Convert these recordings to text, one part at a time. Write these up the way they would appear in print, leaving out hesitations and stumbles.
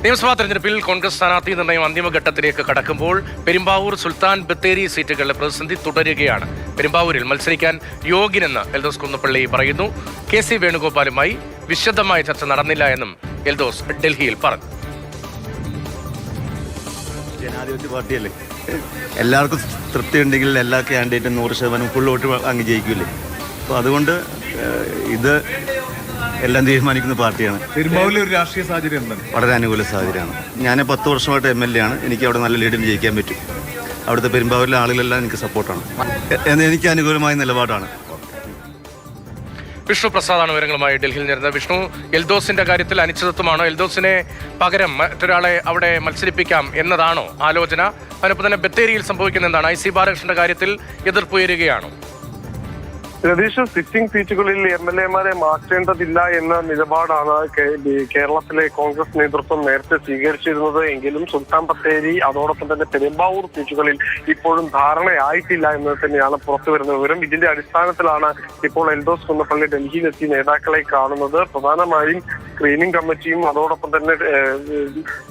നിയമസഭാ തെരഞ്ഞെടുപ്പിൽ കോൺഗ്രസ് സ്ഥാനാർത്ഥി നിർണയം അന്തിമഘട്ടത്തിലേക്ക് കടക്കുമ്പോൾ പെരുമ്പാവൂർ സുൽത്താൻ ബത്തേരി സീറ്റുകളിലെ പ്രതിസന്ധി തുടരുകയാണ്. പെരുമ്പാവൂരിൽ മത്സരിക്കാൻ യോഗ്യനെന്ന് എൽദോസ് കുന്നപ്പള്ളി പറയുന്നു. കെ സി വേണുഗോപാലുമായി വിശദമായ ചർച്ച നടന്നില്ല എന്നും എൽദോസ് ഡൽഹിയിൽ പറഞ്ഞു. ജനാധിപത്യ പാർട്ടിയല്ലേ, എല്ലാവർക്കും തൃപ്തി ഉണ്ടെങ്കിൽ എല്ലാ കാൻഡിഡേറ്റും 100% ഫുൾ വോട്ട് അങ്ങ് ജയിക്കില്ലേ. അപ്പോൾ അതുകൊണ്ട് ഇത് എല്ലാം തീരുമാനിക്കുന്ന പാർട്ടിയാണ്. പെരുമ്പാവൂരിലെ ഒരു രാഷ്ട്രീയ സാഹചര്യം എന്താണ്? വളരെ അനുകൂല സാഹചര്യമാണ്. ഞാൻ 10 വർഷമായിട്ട് MLA ആണ്. എനിക്ക് അവിടെ നല്ല ലീഡിന് ജയിക്കാൻ പറ്റും. അവിടുത്തെ പെരുമ്പാവൂരിലെ ആളുകളെല്ലാം എനിക്ക് സപ്പോർട്ടാണ്. എനിക്ക് അനുകൂലമായ നിലപാടാണ്. വിഷ്ണു പ്രസാദാണ് വിവരങ്ങളുമായി ഡൽഹിയിൽ ചേർന്നത്. വിഷ്ണു, എൽദോസിന്റെ കാര്യത്തിൽ അനിശ്ചിതത്വമാണോ? എൽദോസിനെ പകരം മറ്റൊരാളെ അവിടെ മത്സരിപ്പിക്കാം എന്നതാണോ ആലോചന? അതിനൊപ്പം തന്നെ ബത്തേരിയിൽ സംഭവിക്കുന്ന എന്താണ്? IC ബാലകൃഷ്ണന്റെ കാര്യത്തിൽ എതിർപ്പുയരുകയാണോ? രതീഷ്, സിറ്റിംഗ് സീറ്റുകളിൽ MLA-മാരെ മാറ്റേണ്ടതില്ല എന്ന നിലപാടാണ് കേരളത്തിലെ കോൺഗ്രസ് നേതൃത്വം നേരത്തെ സ്വീകരിച്ചിരുന്നത്. എങ്കിലും സുൽത്താൻ ബത്തേരി അതോടൊപ്പം തന്നെ പെരുമ്പാവൂർ സീറ്റുകളിൽ ഇപ്പോഴും ധാരണയായിട്ടില്ല എന്നത് തന്നെയാണ് പുറത്തുവരുന്ന വിവരം. ഇതിന്റെ അടിസ്ഥാനത്തിലാണ് ഇപ്പോൾ എൽദോസ് കുന്നപ്പള്ളി ഡൽഹിയിലെത്തി നേതാക്കളെ കാണുന്നത്. പ്രധാനമായും സ്ക്രീനിംഗ് കമ്മിറ്റിയും അതോടൊപ്പം തന്നെ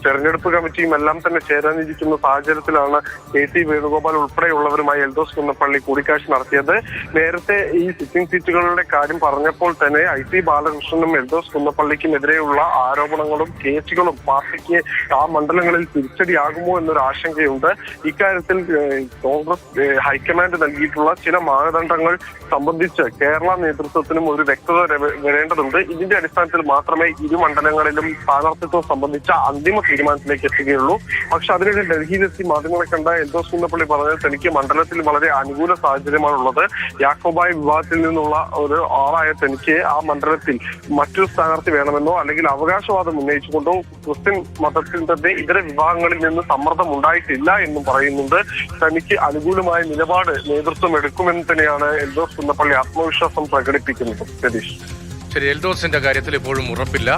തെരഞ്ഞെടുപ്പ് കമ്മിറ്റിയും എല്ലാം തന്നെ ചേരാനിരിക്കുന്ന സാഹചര്യത്തിലാണ് കെ സി വേണുഗോപാൽ ഉൾപ്പെടെയുള്ളവരുമായി എൽദോസ് കുന്നപ്പള്ളി കൂടിക്കാഴ്ച നടത്തിയത്. നേരത്തെ ഈ സിറ്റിംഗ് സീറ്റുകളുടെ കാര്യം പറഞ്ഞപ്പോൾ തന്നെ IC ബാലകൃഷ്ണനും എൽദോസ് കുന്നപ്പള്ളിക്കുമെതിരെയുള്ള ആരോപണങ്ങളും കേസുകളും പാർട്ടിക്ക് ആ മണ്ഡലങ്ങളിൽ തിരിച്ചടിയാകുമോ എന്നൊരു ആശങ്കയുണ്ട്. ഇക്കാര്യത്തിൽ കോൺഗ്രസ് ഹൈക്കമാൻഡ് നൽകിയിട്ടുള്ള ചില മാനദണ്ഡങ്ങൾ സംബന്ധിച്ച് കേരള നേതൃത്വത്തിനും ഒരു വ്യക്തത വരേണ്ടതുണ്ട്. ഇതിന്റെ അടിസ്ഥാനത്തിൽ മാത്രമേ ഇരു മണ്ഡലങ്ങളിലും സ്ഥാനാർത്ഥിത്വം സംബന്ധിച്ച അന്തിമ തീരുമാനത്തിലേക്ക് എത്തുകയുള്ളൂ. പക്ഷെ അതിനിടെ ഡൽഹിയിലെത്തി മാധ്യമങ്ങളെ കണ്ട എൽദോസ് കുന്നപ്പള്ളി പറഞ്ഞത് തനിക്ക് മണ്ഡലത്തിൽ വളരെ അനുകൂല സാഹചര്യമാണുള്ളത്. യാക്കോബായ വിഭാഗത്തിൽ നിന്നുള്ള ഒരു ആളായ തനിക്ക് ആ മണ്ഡലത്തിൽ മറ്റൊരു സ്ഥാനാർത്ഥി വേണമെന്നോ അല്ലെങ്കിൽ അവകാശവാദം ഉന്നയിച്ചുകൊണ്ടോ ക്രിസ്ത്യൻ മതത്തിൽ തന്നെ ഇതര വിഭാഗങ്ങളിൽ നിന്ന് സമ്മർദ്ദം ഉണ്ടായിട്ടില്ല എന്നും പറയുന്നുണ്ട്. തനിക്ക് അനുകൂലമായ നിലപാട് നേതൃത്വം എടുക്കുമെന്ന് തന്നെയാണ് എൽദോസ് കുന്നപ്പള്ളി ആത്മവിശ്വാസം പ്രകടിപ്പിക്കുന്നത്. രതീഷ്, ശരി, എൽദോസിന്റെ കാര്യത്തിൽ ഇപ്പോഴും ഉറപ്പില്ല.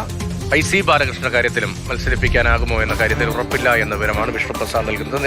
IC ബാലകൃഷ്ണന്റെ കാര്യത്തിലും മത്സരിപ്പിക്കാനാകുമോ എന്ന കാര്യത്തിൽ ഉറപ്പില്ല എന്ന വിവരമാണ് വിഷ്ണു പ്രസാദ് നൽകുന്നത്.